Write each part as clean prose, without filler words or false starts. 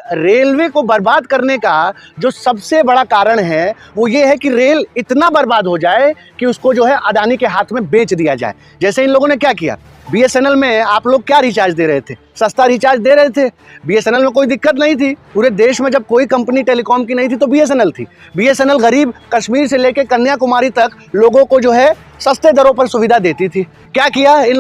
Railway को बर्बाद करने का जो सबसे बड़ा कारण है वो ये है कि रेल इतना बर्बाद हो जाए कि उसको जो है अडानी के हाथ में बेच दिया जाए। जैसे इन लोगों ने क्या किया, बीएसएनएल में आप लोग क्या रिचार्ज दे रहे थे, सस्ता रिचार्ज दे रहे थे। बीएसएनएल में कोई दिक्कत नहीं थी, पूरे देश में जब कोई कंपनी टेलीकॉम की नहीं थी तो बीएसएनएल थी। बीएसएनएल गरीब कश्मीर से लेकर कन्याकुमारी तक लोगों को जो है सस्ते दरों पर सुविधा देती थी। क्या किया इन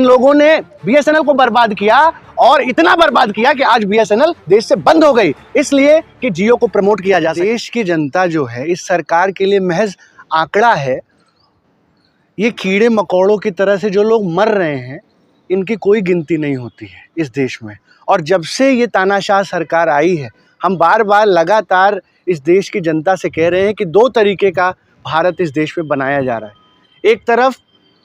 लोगों ने बीएसएनएल को बर्बाद किया, और इतना बर्बाद किया कि आज बीएसएनएल देश से बंद हो गई, इसलिए कि जियो को प्रमोट किया जा सके। देश की जनता जो है इस सरकार के लिए महज आंकड़ा है। ये कीड़े मकोड़ों की तरह से जो लोग मर रहे हैं इनकी कोई गिनती नहीं होती है इस देश में। और जब से ये तानाशाह सरकार आई है, हम बार बार लगातार इस देश की जनता से कह रहे हैं कि दो तरीके का भारत इस देश में बनाया जा रहा है। एक तरफ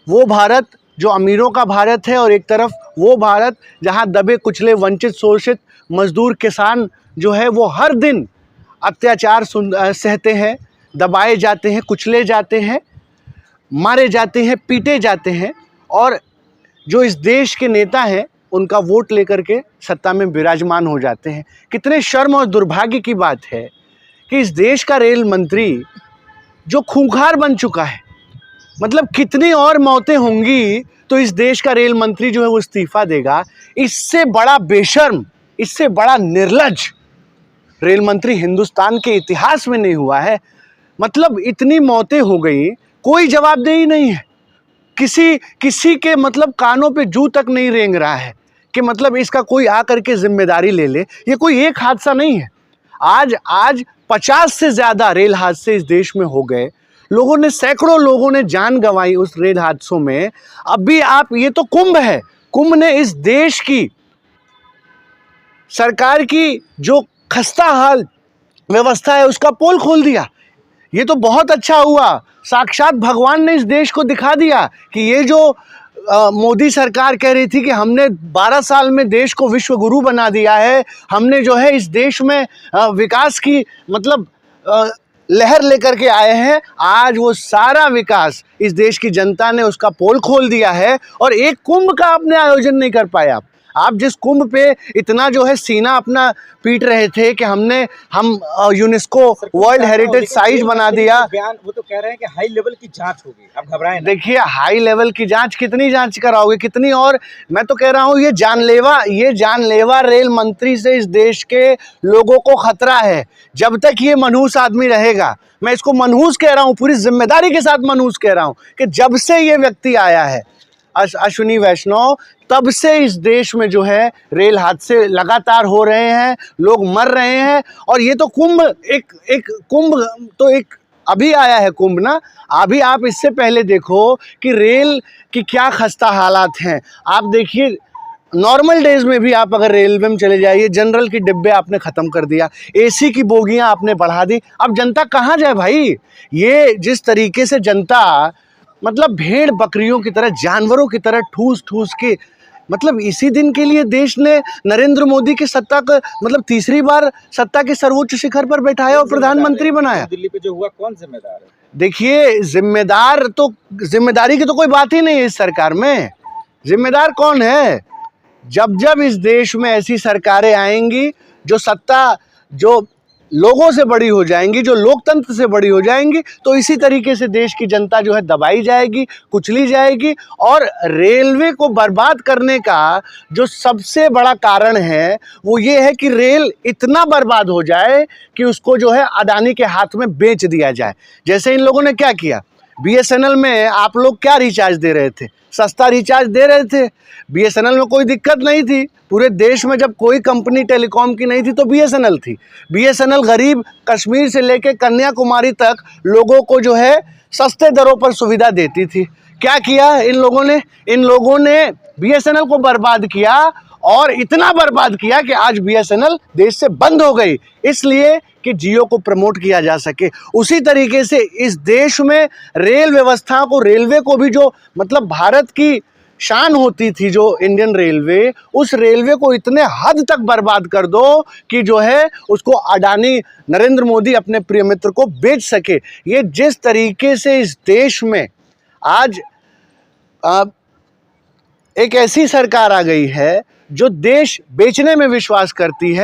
वो भारत जो अमीरों का भारत है, और एक तरफ वो भारत जहां दबे कुचले वंचित शोषित मजदूर किसान जो है वो हर दिन अत्याचार सहते हैं, दबाए जाते हैं, कुचले जाते हैं, मारे जाते हैं, पीटे जाते हैं, और जो इस देश के नेता हैं उनका वोट लेकर के सत्ता में विराजमान हो जाते हैं। कितने शर्म और दुर्भाग्य की बात है कि इस देश का रेल मंत्री जो खूंखार बन चुका है, मतलब कितनी और मौतें होंगी तो इस देश का रेल मंत्री जो है वो इस्तीफा देगा। इससे बड़ा बेशर्म, इससे बड़ा निर्लज्ज रेल मंत्री हिंदुस्तान के इतिहास में नहीं हुआ है। मतलब इतनी मौतें हो गई, कोई जवाबदेही नहीं है, किसी के मतलब कानों पे जू तक नहीं रेंग रहा है कि मतलब इसका कोई आकर के जिम्मेदारी ले ले। ये कोई एक हादसा नहीं है, आज 50 से ज़्यादा रेल हादसे इस देश में हो गए, सैकड़ों लोगों ने जान गंवाई उस रेल हादसों में। अभी आप, ये तो कुंभ है, कुंभ ने इस देश की सरकार की जो खस्ता हाल व्यवस्था है उसका पोल खोल दिया। ये तो बहुत अच्छा हुआ, साक्षात भगवान ने इस देश को दिखा दिया कि ये जो मोदी सरकार कह रही थी कि हमने 12 साल में देश को विश्व गुरु बना दिया है, हमने जो है इस देश में विकास की मतलब लहर लेकर के आए हैं, आज वो सारा विकास इस देश की जनता ने उसका पोल खोल दिया है। और एक कुंभ का आपने आयोजन नहीं कर पाए। आप जिस कुंभ पे इतना जो है सीना अपना पीट रहे थे कि हम यूनेस्को वर्ल्ड हेरिटेज साइट बना दिया। बयान वो तो कह रहे हैं कि हाई लेवल की जांच होगी, आप घबराएं ना। देखिए, हाई लेवल की जांच कितनी जांच कराओगे, कितनी? और मैं तो कह रहा हूँ ये जानलेवा रेल मंत्री से इस देश के लोगों को खतरा है। जब तक ये मनहूस आदमी रहेगा, मैं इसको मनहूस कह रहा हूँ, पूरी जिम्मेदारी के साथ मनहूस कह रहा हूँ कि जब से ये व्यक्ति आया है अश्विनी वैष्णव, तब से इस देश में जो है रेल हादसे लगातार हो रहे हैं, लोग मर रहे हैं। और ये तो कुंभ एक अभी आया है कुंभ ना। अभी आप इससे पहले देखो कि रेल की क्या खस्ता हालात हैं। आप देखिए, नॉर्मल डेज में भी आप अगर रेलवे में चले जाइए, जनरल की डिब्बे आपने ख़त्म कर दिया, एसी की बोगियां आपने बढ़ा दी। अब जनता कहाँ जाए भाई? ये जिस तरीके से जनता मतलब भेड़ बकरियों की तरह, जानवरों की तरह ठूस के, मतलब इसी दिन के लिए देश ने नरेंद्र मोदी की सत्ता का मतलब तीसरी बार सत्ता के सर्वोच्च शिखर पर बैठाया और प्रधानमंत्री बनाया। दिल्ली पे जो हुआ, कौन जिम्मेदार है? देखिए, जिम्मेदारी की तो कोई बात ही नहीं है इस सरकार में। जिम्मेदार कौन है? जब इस देश में ऐसी सरकारें आएंगी जो लोगों से बड़ी हो जाएंगी, जो लोकतंत्र से बड़ी हो जाएंगी, तो इसी तरीके से देश की जनता जो है दबाई जाएगी, कुचली जाएगी। और रेलवे को बर्बाद करने का जो सबसे बड़ा कारण है वो ये है कि रेल इतना बर्बाद हो जाए कि उसको जो है अडानी के हाथ में बेच दिया जाए। जैसे इन लोगों ने क्या किया, बीएसएनएल में आप लोग क्या रिचार्ज दे रहे थे, सस्ता रिचार्ज दे रहे थे। बीएसएनएल में कोई दिक्कत नहीं थी, पूरे देश में जब कोई कंपनी टेलीकॉम की नहीं थी तो बीएसएनएल थी। बीएसएनएल गरीब कश्मीर से लेकर कन्याकुमारी तक लोगों को जो है सस्ते दरों पर सुविधा देती थी। क्या किया इन लोगों ने बीएसएनएल को बर्बाद किया, और इतना बर्बाद किया कि आज बीएसएनएल देश से बंद हो गई, इसलिए कि जियो को प्रमोट किया जा सके। उसी तरीके से इस देश में रेल व्यवस्था को, रेलवे को भी जो मतलब भारत की शान होती थी जो इंडियन रेलवे, उस रेलवे को इतने हद तक बर्बाद कर दो कि जो है उसको अडानी नरेंद्र मोदी अपने प्रिय मित्र को बेच सके। ये जिस तरीके से इस देश में आज एक ऐसी सरकार आ गई है जो देश बेचने में विश्वास करती है।